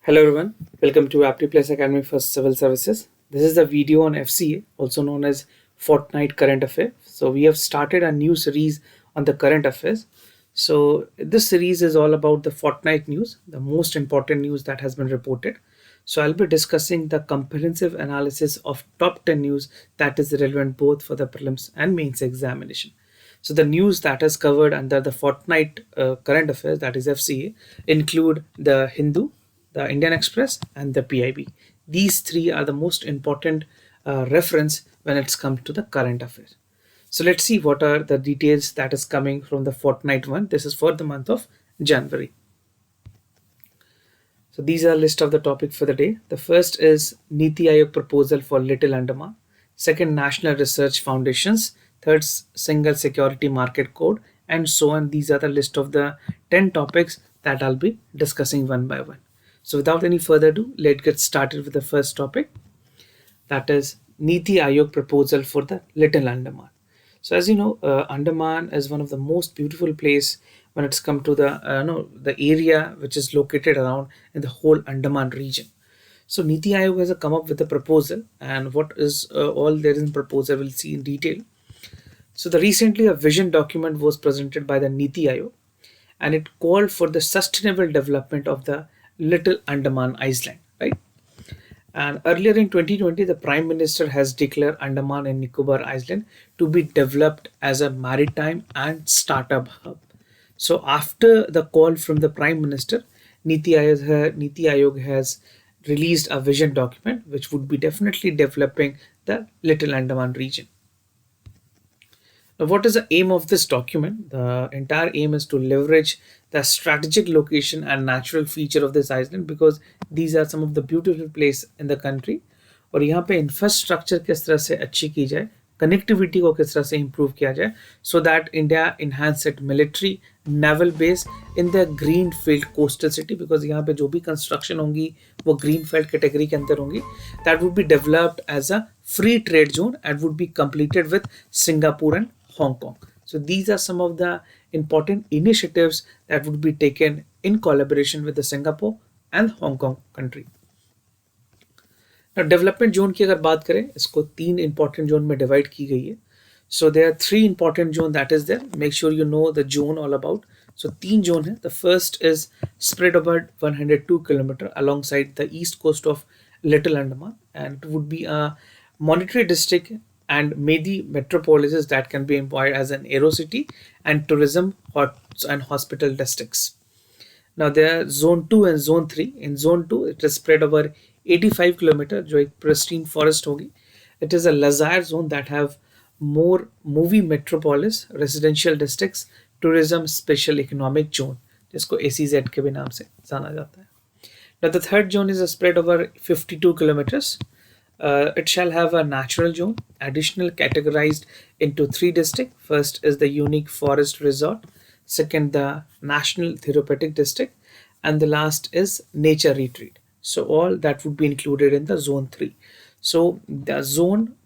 Hello everyone, welcome to APTI PLUS Academy for Civil Services. This is the video on FCA, also known as Fortnight Current Affair. So we have started a new series on the current affairs. So this series is all about the fortnight news, the most important news that has been reported. So I'll be discussing the comprehensive analysis of top 10 news that is relevant both for the prelims and mains examination. So the news that is covered under the fortnight current affairs, that is FCA, include the Hindu, the Indian Express, and the PIB. These three are the most important reference when it's come to the current affairs. So let's see what are the details that is coming from the fortnight one. This is for the month of January. So these are a list of the topic for the day. The first is Niti Ayog proposal for Little Andaman. Second, National Research Foundations. Third, Single Security Market Code, and so on. These are the list of the 10 topics that I'll be discussing one by one. So without any further ado, let's get started with the first topic. That is Niti Ayog proposal for the Little Andaman. So as you know, Andaman is one of the most beautiful place when it's come to the area which is located around in the whole Andaman region. So Niti Ayog has come up with a proposal, and what is all there in proposal we'll see in detail. So the recently a vision document was presented by the Niti Ayog, and it called for the sustainable development of the Little Andaman Island, right? And earlier in 2020, the Prime Minister has declared Andaman and Nicobar Island to be developed as a maritime and startup hub. So after the call from the Prime Minister, Niti Ayog has released a vision document which would be definitely developing the Little Andaman region. Now, what is the aim of this document? The entire aim is to leverage the strategic location and natural feature of this island, because these are some of the beautiful place in the country. और यहाँ पे infrastructure किस तरह से अच्छी की जाए, connectivity को किस तरह से इम्प्रूव किया जाए, so that India enhance it military naval base in the green field coastal city, because यहाँ पे जो भी कंस्ट्रक्शन होंगी वो ग्रीन फील्ड कैटेगरी के अंदर होंगी. That would be developed as a free trade zone and would be completed with Singapore and Hong Kong. So these are some of the important initiatives that would be taken in collaboration with the Singapore and Hong Kong country. Now development zone की अगर बात करें, इसको तीन important zone में divide की गई है. So there are three important zone that is there. Make sure you know the zone all about. So तीन zone है. The first is spread over 102 kilometer alongside the east coast of Little Andaman, and it would be a monetary district and maybe metropolises that can be employed as an aerocity and tourism and hospital districts. Now there are zone 2 and zone 3. In zone 2 it is spread over 85 kilometer, जो एक pristine forest होगी. It is a lazar zone that have more movie metropolis, residential districts, tourism special economic zone, जिसको ACZ के भी नाम से जाना जाता है. Now the third zone is a spread over 52 kilometers. It shall have a natural zone, additional categorized into three districts. First is the unique forest resort, second the national therapeutic district, and the last is nature retreat. So all that would be included in the zone 3. So the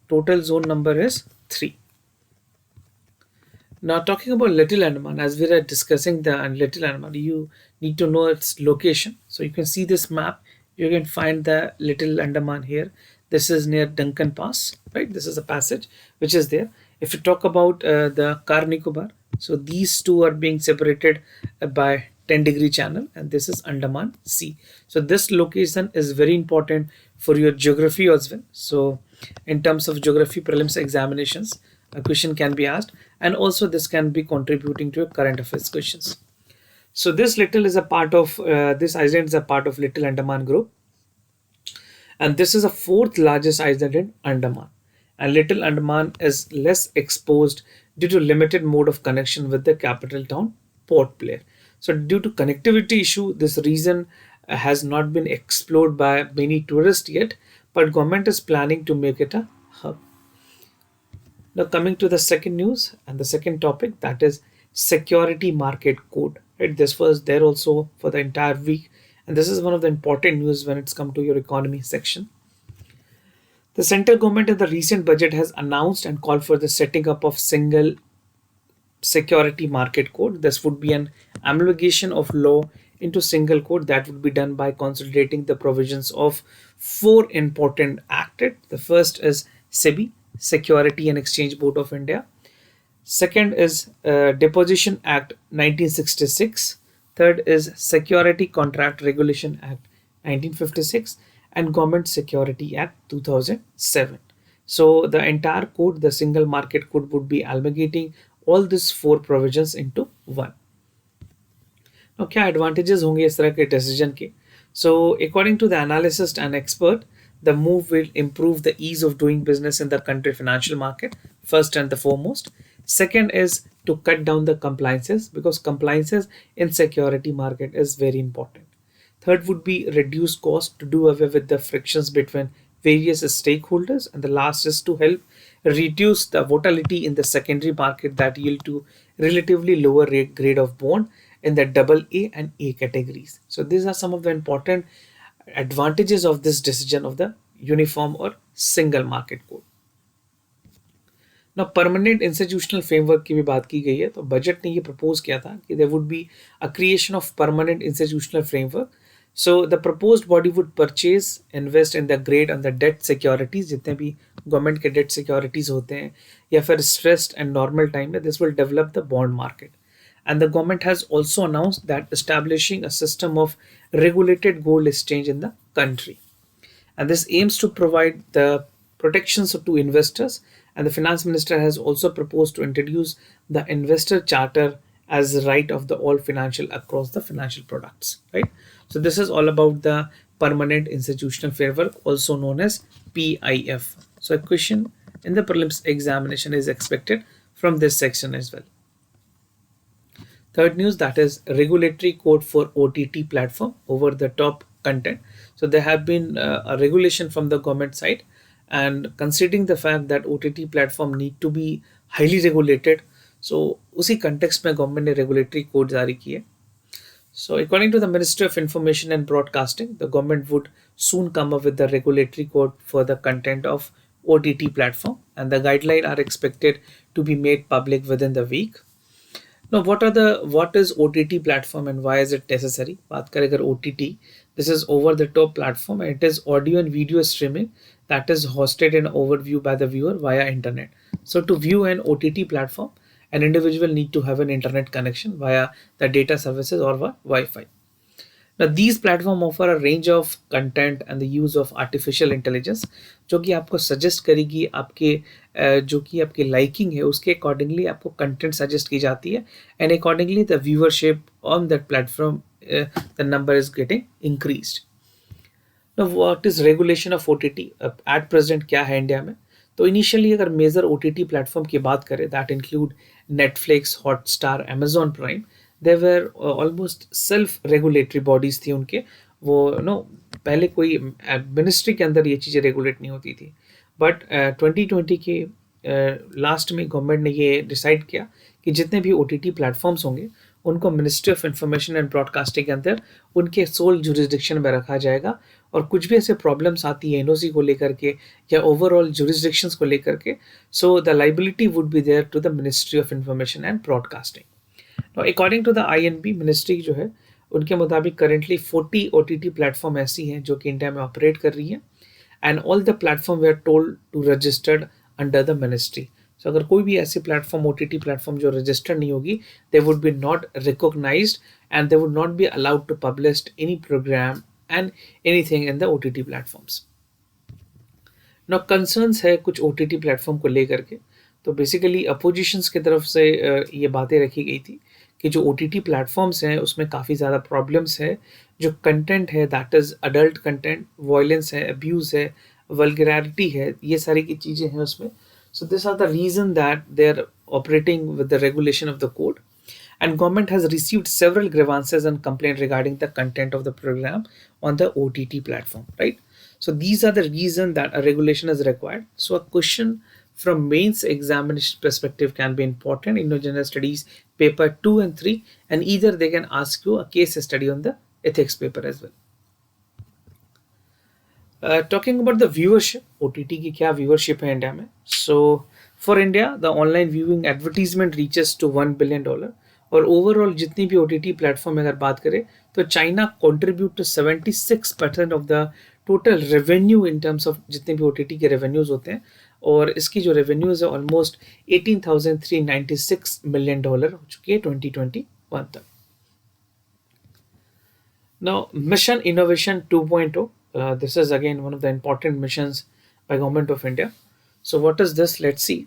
total zone number is 3. Now talking about Little Andaman, as we are discussing the Little Andaman, you need to know its location. So you can see this map, you can find the Little Andaman here. This is near Duncan Pass, right? This is a passage which is there. If you talk about the Car Nicobar, so these two are being separated by 10-degree channel, and this is Andaman Sea. So this location is very important for your geography as well. So in terms of geography prelims examinations, a question can be asked, and also this can be contributing to your current affairs questions. So this little is a part of this island is a part of Little Andaman group. And this is the fourth largest island in Andaman. And Little Andaman is less exposed due to limited mode of connection with the capital town, Port Blair. So due to connectivity issue, this region has not been explored by many tourists yet, but government is planning to make it a hub. Now coming to the second news and the second topic, that is Security Market Code. Right? This was there also for the entire week. And this is one of the important news when it's come to your economy section. The central government in the recent budget has announced and called for the setting up of single security market code. This would be an amalgamation of law into single code. That would be done by consolidating the provisions of four important acts. The first is SEBI, Security and Exchange Board of India. Second is Deposition Act 1966. Third is Security Contract Regulation Act 1956 and Government Security Act 2007. So the entire code, the single market code, would be amalgamating all these four provisions into one. Now, क्या advantages होंगे इस तरह के decision के? So, according to the analyst and expert, the move will improve the ease of doing business in the country financial market, first and the foremost. Second is to cut down the compliances, because compliances in security market is very important. Third would be reduce cost to do away with the frictions between various stakeholders. And the last is to help reduce the volatility in the secondary market that yield to relatively lower rate grade of bond in the double A and A categories. So these are some of the important advantages of this decision of the uniform or single market code. ना permanent institutional framework की भी बात की गई है, तो budget ने ये प्रपोज किया था कि there would be a creation of permanent institutional framework. So the proposed body would purchase invest in the grade on the debt securities, जितने भी गवर्नमेंट के डेट सिक्योरिटीज होते हैं या फिर स्ट्रेस्ड एंड नॉर्मल टाइम में, this will develop the bond market. And the government has also announced that establishing a system of regulated gold exchange in the country. And this aims to provide the protections to investors. And the finance minister has also proposed to introduce the investor charter as right of the all financial across the financial products, right? So this is all about the permanent institutional framework, also known as PIF. So a question in the prelims examination is expected from this section as well. Third news, that is regulatory code for OTT platform over the top content. So there have been a regulation from the government side, and considering the fact that OTT platform need to be highly regulated, so उसी context में government ने regulatory code जारी की है. So according to the Ministry of Information and Broadcasting, the government would soon come up with the regulatory code for the content of OTT platform, and the guidelines are expected to be made public within the week. Now, what is OTT platform and why is it necessary? बात करें अगर OTT, this is over the top platform and it is audio and video streaming that is hosted and overview by the viewer via internet. So to view an OTT platform, an individual need to have an internet connection via the data services or Wi-Fi. Now these platform offer a range of content and the use of artificial intelligence, जो कि आपको suggest करेगी आपके जो कि आपकी liking है उसके accordingly आपको content suggest की जाती है, and accordingly the viewership on that platform the number is getting increased. Now what is regulation of OTT at present क्या है इंडिया में? तो इनिशियली अगर मेजर OTT प्लेटफॉर्म की बात करें, that include Netflix, Hotstar, Amazon prime, they were almost self regulatory bodies थी उनके. वो पहले कोई मिनिस्ट्री के अंदर ये चीज़ें रेगुलेट नहीं होती थी, बट 2020 के लास्ट में गवर्नमेंट ने ये डिसाइड किया कि जितने भी OTT प्लेटफॉर्म्स होंगे उनको ministry of information and broadcasting के अंदर उनके सोल जुरिस्डिक्शन में रखा जाएगा, और कुछ भी ऐसे प्रॉब्लम्स आती है एनओसी को लेकर के या ओवरऑल जुरिस्डिक्शंस को लेकर के, so the liability would be there to the ministry of information and broadcasting. According to the INB ministry जो है उनके मुताबिक करेंटली 40 OTT प्लेटफॉर्म ऐसी हैं जो कि इंडिया में ऑपरेट कर रही हैं, and all the platform they are told to registered under the ministry. So अगर कोई भी ऐसी प्लेटफॉर्म OTT प्लेटफॉर्म जो रजिस्टर्ड नहीं होगी, they would be not recognised and they would not be allowed to publish any programme and anything in the OTT platforms. Now concerns है कुछ OTT platform को लेकर के, तो बेसिकली अपोजिशंस की तरफ से ये बातें रखी गई थी कि जो OTT प्लेटफॉर्म्स हैं उसमें काफ़ी ज़्यादा प्रॉब्लम्स है. जो कंटेंट है that is adult content, violence है, अब्यूज़ है, वल्गैरिटी है, ये सारी की चीज़ें हैं उसमें. So these are the reason that they are operating with the regulation of the code, and government has received several grievances and complaints regarding the content of the program on the OTT platform, right? So these are the reason that a regulation is required. So a question from mains examination perspective can be important in general studies paper 2 and 3, and either they can ask you a case study on the ethics paper as well. Talking about the viewership, OTT की क्या viewership है India में? So for India, the online viewing advertisement reaches to $1 billion, और overall जितनी भी OTT platform अगर बात करें तो China contribute to 76% of the total revenue in terms of जितने भी ओटीटी के रेवेन्यूज होते हैं, और इसकी जो रेवेन्यूज है ऑलमोस्ट 18,396 मिलियन डॉलर हो चुकी है 2021 तक. Now, Mission Innovation 2.0. This is again one of the important missions by Government of India. So, what is this? Let's see.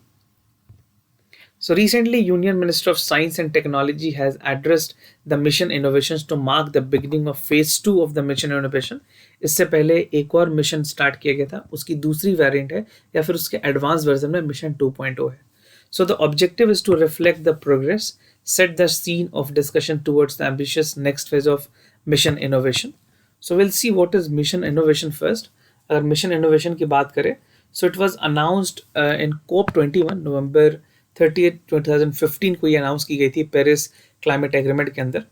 So, recently, Union Minister of Science and Technology has addressed the mission innovations to mark the beginning of phase 2 of the mission innovation. इससे पहले एक और mission start किया गया था, उसकी दूसरी variant है या फिर उसके एडवांस वर्जन में मिशन 2.0 है. So the objective is to reflect the progress, set the scene of discussion towards the ambitious next phase of mission innovation. So we'll see what is mission innovation first. अगर mission innovation की बात करें, so it was announced in COP21 November 30th 2015 को ये announce की गई थी Paris climate agreement के अंदर.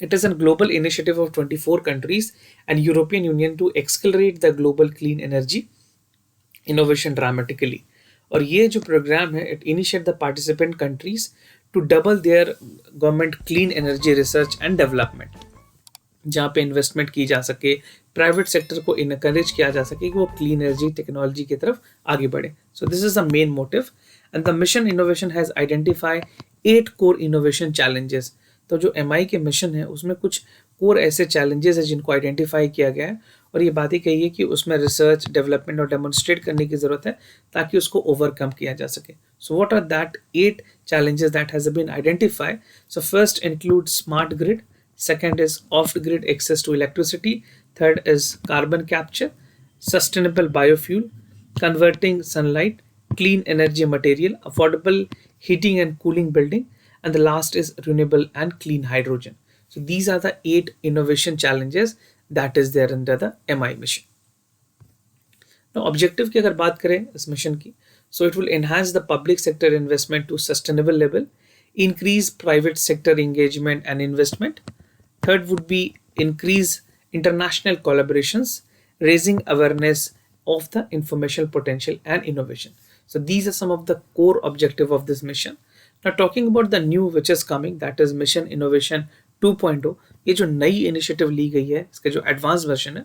It is a global initiative of 24 countries and European Union to accelerate the global clean energy innovation dramatically. और ये जो प्रोग्राम है it initiate the participant countries to double their government clean energy research and development, जहाँ पे investment की जा सके, private sector को इनकरेज किया जा सके कि वो क्लीन एनर्जी टेक्नोलॉजी की तरफ आगे बढ़े. So this is the main motive and the mission innovation has identify 8 core innovation challenges. तो जो एमआई के मिशन है उसमें कुछ कोर ऐसे चैलेंजेस है जिनको आइडेंटिफाई किया गया है और ये बात ही कही है कि उसमें रिसर्च डेवलपमेंट और डेमोन्स्ट्रेट करने की जरूरत है ताकि उसको ओवरकम किया जा सके. So what are that 8 challenges that has been identified? So first include smart grid, second is off grid access to electricity, third is carbon capture, sustainable biofuel, converting sunlight, clean energy material, affordable heating and cooling building, and the last is renewable and clean hydrogen. So these are the 8 innovation challenges that is there under the MI mission. Now objective की अगर बात करें इस mission की, so it will enhance the public sector investment to sustainable level, increase private sector engagement and investment. Third would be increase international collaborations, raising awareness of the informational potential and innovation. So these are some of the core objective of this mission. Now talking about the new which is coming, that is Mission Innovation 2.0. ये जो नई initiative ली गई है इसका जो advance version है,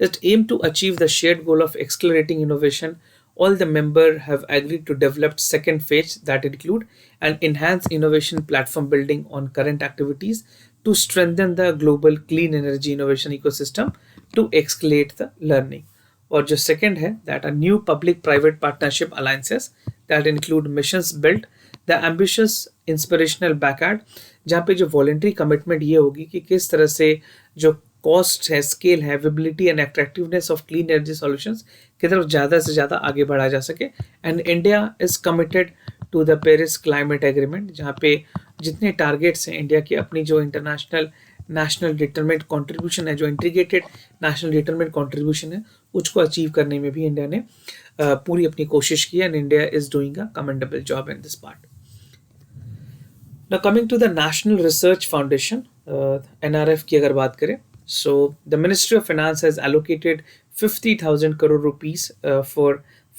it aim to achieve the shared goal of accelerating innovation. All the members have agreed to develop second phase that include an enhanced innovation platform building on current activities to strengthen the global clean energy innovation ecosystem to accelerate the learning. और जो second है that are new public private partnership alliances that include missions built the ambitious inspirational backyard, जहाँ पे जो voluntary commitment ये होगी कि किस तरह से जो कॉस्ट है, स्केल है, viability and attractiveness of clean energy solutions की तरफ ज़्यादा से ज़्यादा आगे बढ़ा जा सके. And India is committed to the Paris climate agreement, जहाँ पे जितने टारगेट्स हैं इंडिया की अपनी जो इंटरनेशनल नेशनल डिटरमेंट कॉन्ट्रीब्यूशन है, जो इंटीग्रेटेड नेशनल डिटरमेंट कॉन्ट्रीब्यूशन है, उसको अचीव करने में भी इंडिया ने पूरी अपनी कोशिश की and India is doing a commendable job in this part. Now coming to the National Research Foundation, NRF की अगर बात करें, so the Ministry of Finance has allocated 50,000 crore rupees for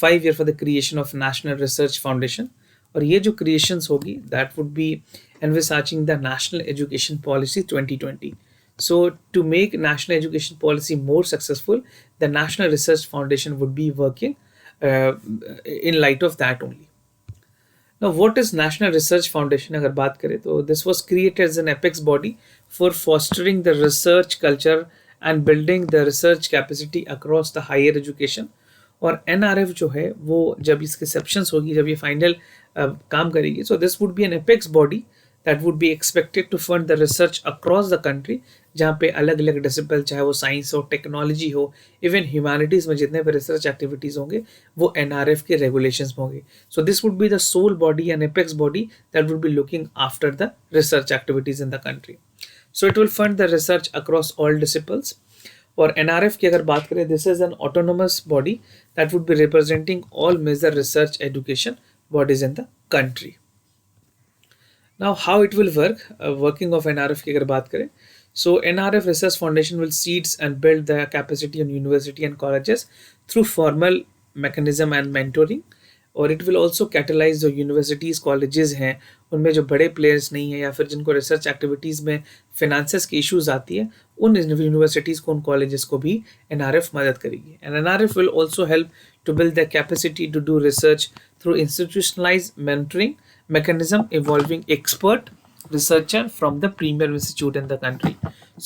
5 year for the creation of National Research Foundation. और ये जो creations होगी that would be envisaging the National Education Policy 2020. So to make National Education Policy more successful, the National Research Foundation would be working in light of that only. Now, what is National Research Foundation? अगर बात करें तो this was created as an apex body for fostering the research culture and building the research capacity across the higher education. और NRF जो है वो जब इसके सेप्शंस होगी, जब ये फाइनल काम करेगी, so this would be an apex body that would be expected to fund the research across the country, जहाँ पे अलग अलग डिसिप्लिन, चाहे वो साइंस हो, टेक्नोलॉजी हो, इवन ह्यूमैनिटीज़ में जितने भी रिसर्च एक्टिविटीज़ होंगे वो NRF के रेगुलेशंस में होंगे. So this would be the sole body and apex body that would be looking after the research activities in the country. So it will fund the research across all disciplines. और NRF की अगर बात करें, this is an autonomous body that would be representing all major research education bodies in the country. Now, how it will work? Working of NRF की अगर बात करें, so NRF Research Foundation will seeds and build the capacity on university and colleges through formal mechanism and mentoring. और it will also catalyse जो universities colleges हैं उनमें जो बड़े प्लेयर्स नहीं हैं या फिर जिनको रिसर्च एक्टिविटीज़ में फिनेंसेस की इश्यूज आती है, उन यूनिवर्सिटीज़ को, उन कॉलेजेस को भी एनआरएफ मदद करेगी. And NRF will also help to build their capacity to do research through institutionalized mentoring mechanism involving expert researcher from the premier institute in the country.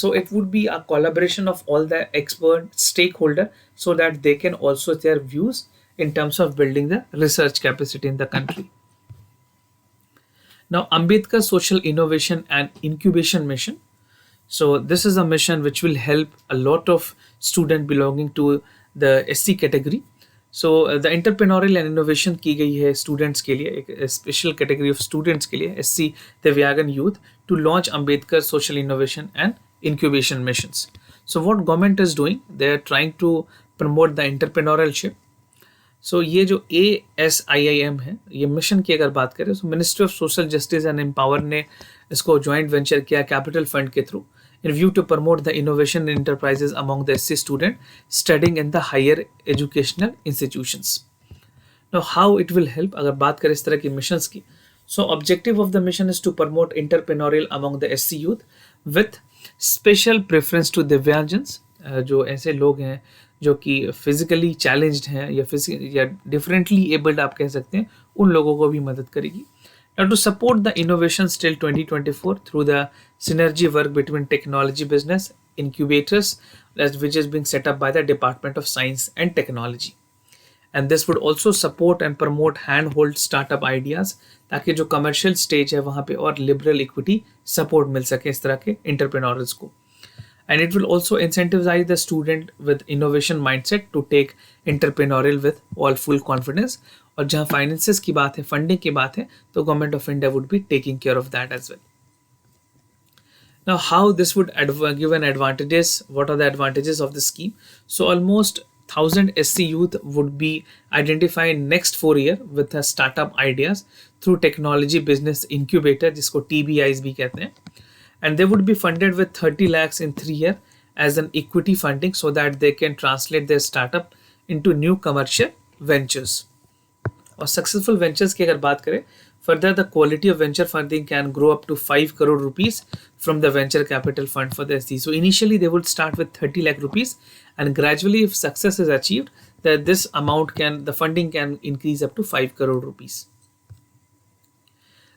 So it would be a collaboration of all the expert stakeholder so that they can also share views in terms of building the research capacity in the country. Now, Ambedkar Social Innovation and Incubation Mission. So this is a mission which will help a lot of students belonging to the SC category. So the entrepreneurial and innovation की गई है students के लिए, एक special category of students के लिए, SC Divyagan youth, to launch Ambedkar social innovation and incubation missions. So what government is doing, they are trying to promote the entrepreneurship. सो ये जो ASIIM है, ये मिशन की अगर बात करें तो ministry of social justice and empower ने इसको ज्वाइंट वेंचर किया कैपिटल फंड के through in view to promote the innovation enterprises among the SC student studying in the higher educational institutions. Now, how it will help? अगर बात करें इस तरह की missions की, so objective of the mission is to promote entrepreneurial among the SC youth with special preference to Divyangans, जो ऐसे लोग हैं जो कि फिजिकली चैलेंज्ड हैं या डिफरेंटली एबल्ड आप कह सकते हैं, उन लोगों को भी मदद करेगी. Now, to support the innovations till 2024 through the synergy work between technology business incubators, which is being set up by the Department of Science and Technology. And this would also support and promote handhold startup ideas ताकि जो commercial stage है वहाँ पे और liberal equity support मिल सके इस तरह के entrepreneurs को. And it will also incentivize the student with innovation mindset to take entrepreneurial with all full confidence. और जहाँ finances की बात है, funding की बात है, तो Government of India would be taking care of that as well. Now, how this would give an advantages? What are the advantages of the scheme? So almost 1,000 SC youth would be identified next 4 year with a startup ideas through technology business incubator, जिसको TBIs भी कहते हैं. And they would be funded with 30 lakhs in 3 years as an equity funding so that they can translate their startup into new commercial ventures. और successful ventures की अगर बात करें, further the quality of venture funding can grow up to 5 crore rupees from the venture capital fund for the SC. So initially they would start with 30 lakh rupees and gradually if success is achieved, that this amount the funding can increase up to 5 crore rupees.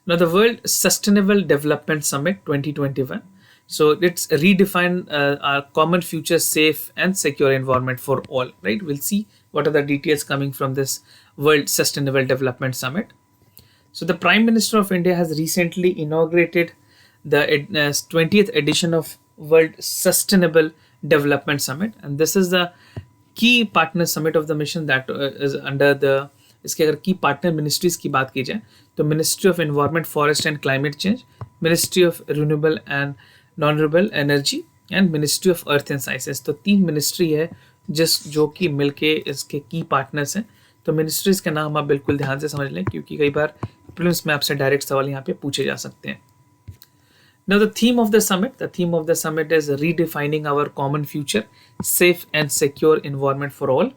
Now, the World Sustainable Development Summit 2021. So it's redefined our common future, safe and secure environment for all. Right? We'll see what are the details coming from this World Sustainable Development Summit. So the Prime Minister of India has recently inaugurated the 20th edition of World Sustainable Development Summit, and this is the key partner summit of the mission that is under the. इसके अगर की partner ministries की बात की जाए तो ministry of environment, forest and climate change, ministry of renewable and non renewable energy and ministry of earth and sciences. तो 3 ministry है जो कि मिलके इसके की पार्टनर्स हैं. तो मिनिस्ट्रीज के नाम आप बिल्कुल ध्यान से समझ लें क्योंकि कई बार प्रीलिम्स में आपसे डायरेक्ट सवाल यहाँ पे पूछे जा सकते हैं. Now the theme of the summit is redefining our common future, safe and secure environment for all.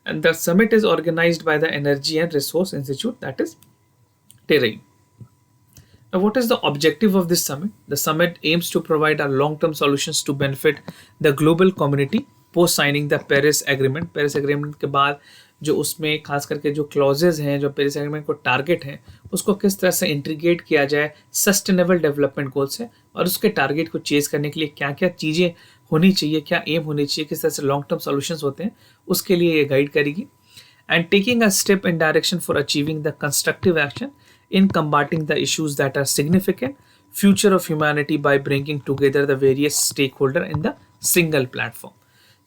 And the summit is organized by the Energy and Resource Institute, that is TERAI. Now, what is the objective of this summit? The summit aims to provide our long-term solutions to benefit the global community post signing the Paris Agreement. Paris Agreement के बाद जो उसमें खास करके जो clauses हैं, जो Paris agreement को टारगेट हैं, उसको किस तरह से इंटीग्रेट किया जाए सस्टेनेबल डेवलपमेंट गोल से और उसके टारगेट को चेज करने के लिए क्या क्या चीज़ें होनी चाहिए, क्या एम होनी चाहिए, किस तरह से लॉन्ग टर्म सॉल्यूशंस होते हैं, उसके लिए ये गाइड करेगी. And taking a step in direction for achieving the constructive action in combating the issues that are significant future of humanity by bringing together the various stakeholder in the single platform.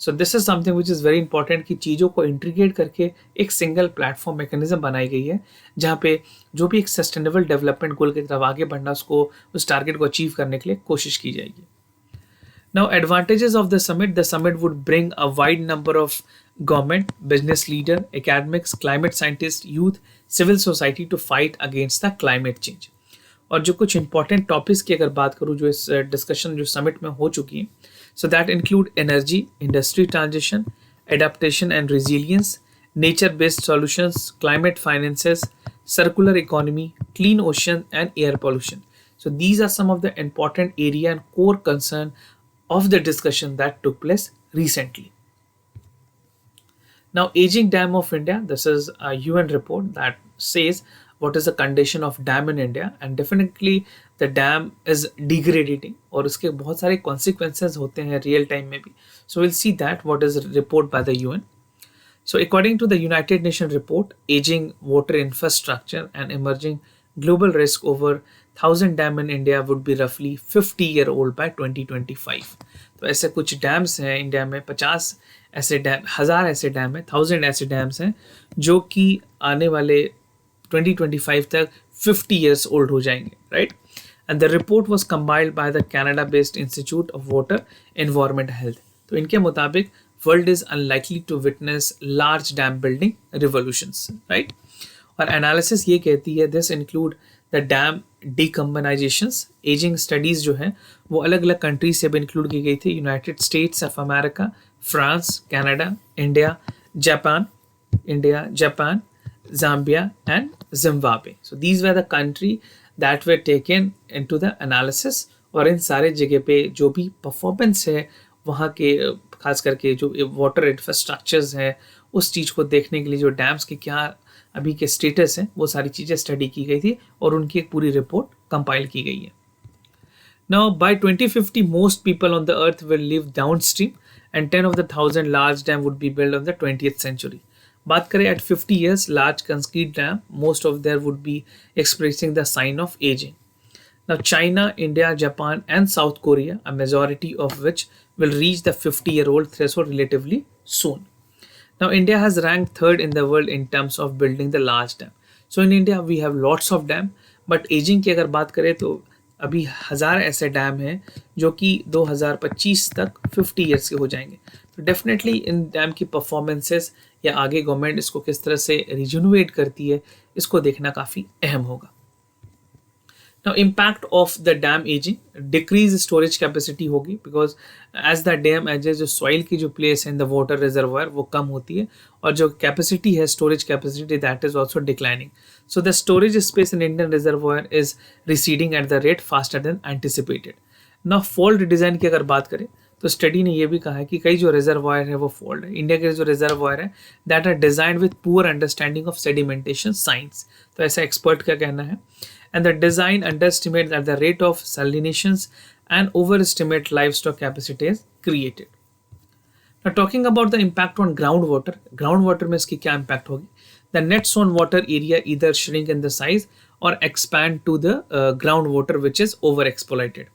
So this is something which is very important कि चीज़ों को integrate करके एक single platform mechanism बनाई गई है जहाँ पे जो भी एक सस्टेनेबल डेवलपमेंट गोल की तरफ आगे बढ़ना उसको उस टारगेट को अचीव करने के लिए कोशिश की जाएगी. Now, advantages of the summit would bring a wide number of government, business leader, academics, climate scientists, youth, civil society to fight against the climate change. और जो कुछ important topics की अगर बात करूँ जो इस discussion जो summit में हो चुकी हैं, so that include energy, industry transition, adaptation and resilience, nature-based solutions, climate finances, circular economy, clean ocean, and air pollution. So these are some of the important area and core concern of the discussion that took place recently. Now, Aging Dam of India, this is a UN report that says what is the condition of dam in India, and definitely the dam is degrading और उसके बहुत सारे consequences होते हैं real time में भी. So we'll see that what is a report by the UN. So according to the United Nations report, aging water infrastructure and emerging global risk over 1,000 dam in India would be roughly 50-year-old by 2025. तो ऐसे कुछ dams हैं India में, 50 ऐसे dam, 1000 ऐसे dam हैं, 1000 ऐसे dams हैं जो कि आने वाले 2025 तक 50 years old हो जाएंगे, right? And the report was compiled by the Canada-based Institute of Water Environment Health. तो इनके मुताबिक world is unlikely to witness large dam building revolutions, right? और एनालिसिस ये कहती है this include the dam decarbonisations. Ageing studies जो हैं वो अलग अलग कंट्रीज से भी इंक्लूड की गई थी, United states of America, France, Canada, Japan, Zambia and Zimbabwe. So these were the country that were taken into the analysis. और इन सारे जगह पे जो भी परफॉर्मेंस है वहाँ के, खास करके जो वाटर इंफ्रास्ट्रक्चर्स हैं उस चीज़ को देखने के लिए जो डैम्स के क्या अभी के स्टेटस हैं वो सारी चीज़ें स्टडी की गई थी और उनकी एक पूरी रिपोर्ट कंपाइल की गई है. Now, by 2050, most people on the earth will live downstream and 10 of the 1,000 large dam would be built on the 20th century. बात करें at 50 years, large concrete dam, most of them would be expressing the sign of aging. Now, China, India, Japan, and South Korea, a majority of which will reach the 50-year-old threshold relatively soon. Now, India has ranked third in the world in terms of building the large dam. So, in India, we have lots of dam, but aging की अगर बात करें तो अभी 1000 ऐसे dam हैं जो कि 2025 तक 50 ईयर्स के हो जाएंगे. तो डेफिनेटली इन डैम की परफॉर्मेंसेस या आगे गवर्नमेंट इसको किस तरह से रिजुनोवेट करती है इसको देखना काफ़ी अहम होगा. Now, impact of the dam aging, decrease storage capacity होगी because as the dam ages जो soil की जो place है in the water reservoir वो कम होती है और जो capacity है storage capacity that is also declining. So the storage space in Indian reservoir is receding at the rate faster than anticipated. Now, fault design की अगर बात करें तो स्टडी ने यह भी कहा है कि कई जो रिजर्वायर है वो फॉल्ट है. इंडिया के जो रिजर्वायर है that are designed with poor understanding of sedimentation science. तो ऐसा एक्सपर्ट का कहना है. And the design underestimates at the rate of salinations and overestimate livestock capacity is created. Now, talking about the impact on groundwater में इसकी क्या impact होगी? The net zone water area either shrink in the size or expand to the groundwater which is overexploited.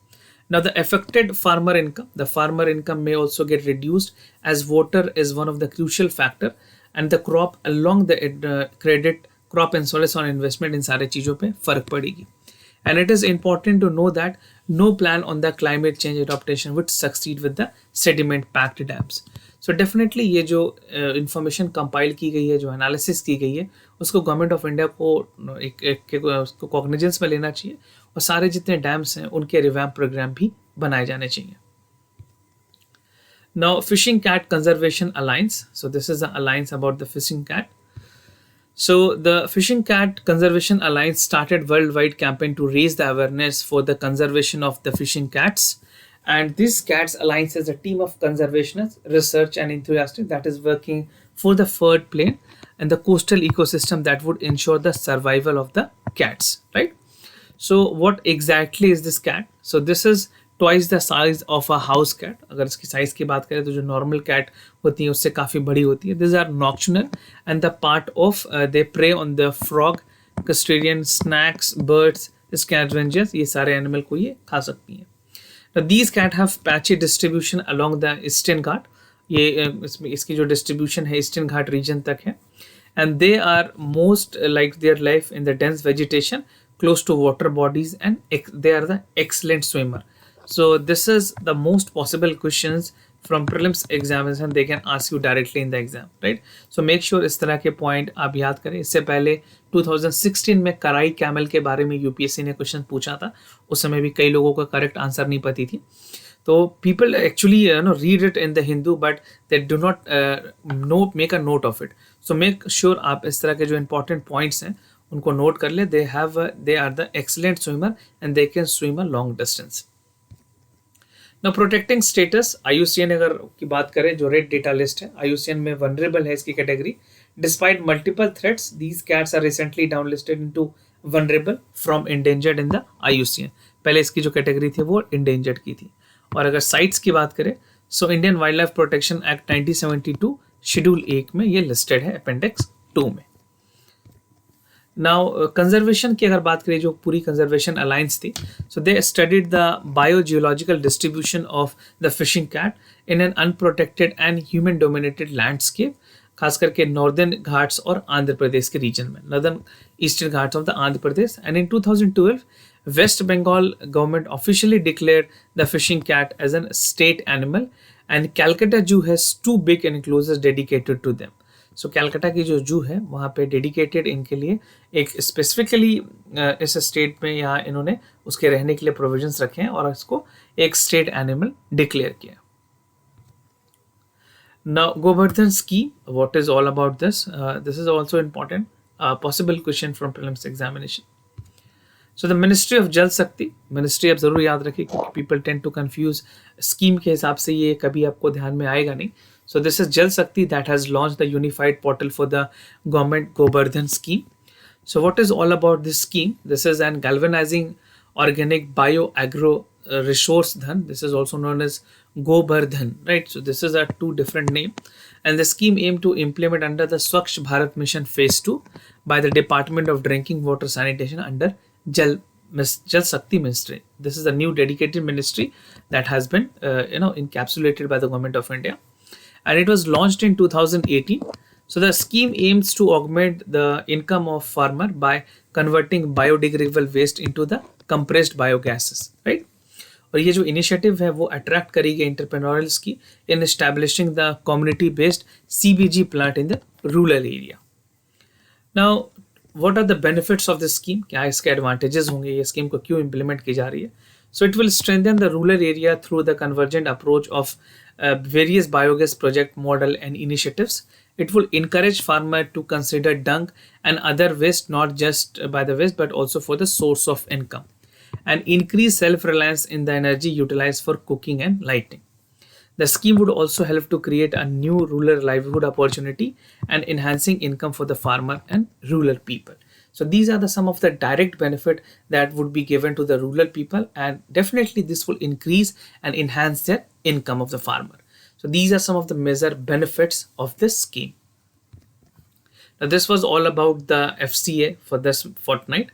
Now, the affected farmer income may also get reduced as water is one of the crucial factor and the crop along the credit crop insurance on investment इन सारे चीज़ों पे फर्क पड़ेगी. And it is important to know that no plan on the climate change adaptation would succeed with the sediment packed dams. So definitely ये जो information compile की गई है, जो analysis की गई है, उसको गवर्नमेंट ऑफ इंडिया को उसको कॉग्निजेंस में लेना चाहिए और सारे जितने डैम्स हैं उनके रिवैम्प प्रोग्राम भी बनाए जाने चाहिए. Now, Fishing Cat Conservation Alliance. So this is the alliance about the fishing cat. So the Fishing Cat Conservation Alliance started worldwide campaign to raise the awareness for the conservation of the fishing cats. And this Cats Alliance is a team of conservationists, research and enthusiasts that is working for the flood plain and the coastal ecosystem that would ensure the survival of the cats, right? So what exactly is this cat? So this is twice the size of a house cat. अगर इसकी size की बात करें तो जो normal cat होती है उससे काफ़ी बड़ी होती है. These are nocturnal and the part of they prey on the frog, crustacean, snakes, birds, scavengers. ये सारे एनिमल को ये खा सकती हैं. Now these cat have patchy distribution along the Eastern Ghat. ये इसकी जो distribution है Eastern Ghat region तक है. And they are most like their life in the dense vegetation close to water bodies and they are the excellent swimmer. So this is the most possible questions from prelims examination they can ask you directly in the exam, right? So make sure इस तरह के point आप याद करें. इससे पहले 2016 में कराई कैमल के बारे में यूपीएससी ने क्वेश्चन पूछा था. उस समय भी कई लोगों का करेक्ट आंसर नहीं पती थी. तो people actually read it in the Hindu, but they do not make a note of it. So make sure आप इस तरह के जो important points हैं उनको note कर ले. They are the excellent swimmer and they can swim a long distance. Now protecting status, IUCN अगर की बात करें, जो रेड डेटा लिस्ट है IUCN में vulnerable है इसकी category. Despite multiple threats, these cats are recently downlisted into vulnerable from endangered in the IUCN. पहले इसकी जो कैटेगरी थी वो endangered की थी. और अगर साइट्स की बात करें, so Indian wild life protection act 1972 schedule 1 में ये लिस्टेड है अपेंडिक्स 2 में. नाउ कंजर्वेशन की अगर बात करें, जो पूरी कंजर्वेशन अलायंस थी, so they studied the biogeological distribution of the fishing cat in an unprotected and human dominated landscape, खास करके नॉर्दर्न घाट्स और आंध्र प्रदेश के रीजन में, northern eastern Ghats of the Andhra Pradesh. And in 2012 West Bengal government officially declared the fishing cat as a state animal, and Calcutta Zoo has 2 big enclosures dedicated to them. So Calcutta की जो जू है वहाँ पे dedicated इनके लिए एक स्पेसिफिकली इस स्टेट में यहाँ इन्होंने उसके रहने के लिए प्रोविजंस रखे हैं और इसको एक स्टेट एनिमल डिक्लेयर किया. Now Gobardhan scheme, what is all about this? This is also important, possible question from prelims examination. So the Ministry of Jal Shakti, Ministry आप ज़रूर याद रखिए क्योंकि people tend to confuse scheme के हिसाब से ये कभी आपको ध्यान में आएगा नहीं. So this is Jal Shakti that has launched the unified portal for the government Gobardhan scheme. So what is all about this scheme? This is an galvanizing organic bio-agro resource dhan. This is also known as Gobardhan, right? So this is a 2 different name, and the scheme aimed to implement under the Swachh Bharat Mission Phase 2 by the Department of Drinking Water Sanitation under Jal Shakti Ministry. This is a new dedicated ministry that has been encapsulated by the government of India, and it was launched in 2018. So the scheme aims to augment the income of farmer by converting biodegradable waste into the compressed biogases, right? और ये जो initiative है वो attract करेगी entrepreneurals की in establishing the community based CBG plant in the rural area. Now what are the benefits of this scheme? क्या इसके advantages होंगे? ये स्कीम को क्यों इंप्लीमेंट की जा रही है? सो it will strengthen the rural area through the convergent approach of various biogas project model and initiatives. It will encourage farmer to consider dung and other waste not just by the waste but also for the source of income, and increase self-reliance in the energy utilized for cooking and lighting. The scheme would also help to create a new rural livelihood opportunity and enhancing income for the farmer and rural people. So these are some of the direct benefit that would be given to the rural people, and definitely this will increase and enhance their income of the farmer. So these are some of the major benefits of this scheme. Now this was all about the FCA for this fortnight.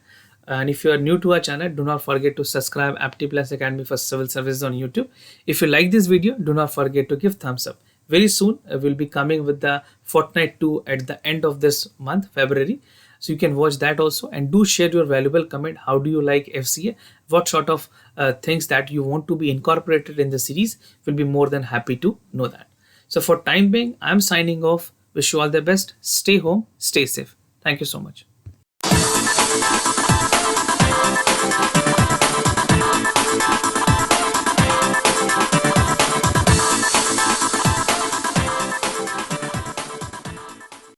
And if you are new to our channel, do not forget to subscribe APTI PLUS Academy for Civil Services on YouTube. If you like this video, do not forget to give thumbs up. Very soon, we'll be coming with the Fortnight 2 at the end of this month, February. So you can watch that also, and do share your valuable comment. How do you like FCA? What sort of things that you want to be incorporated in the series? We'll be more than happy to know that. So for time being, I'm signing off. Wish you all the best. Stay home, stay safe. Thank you so much.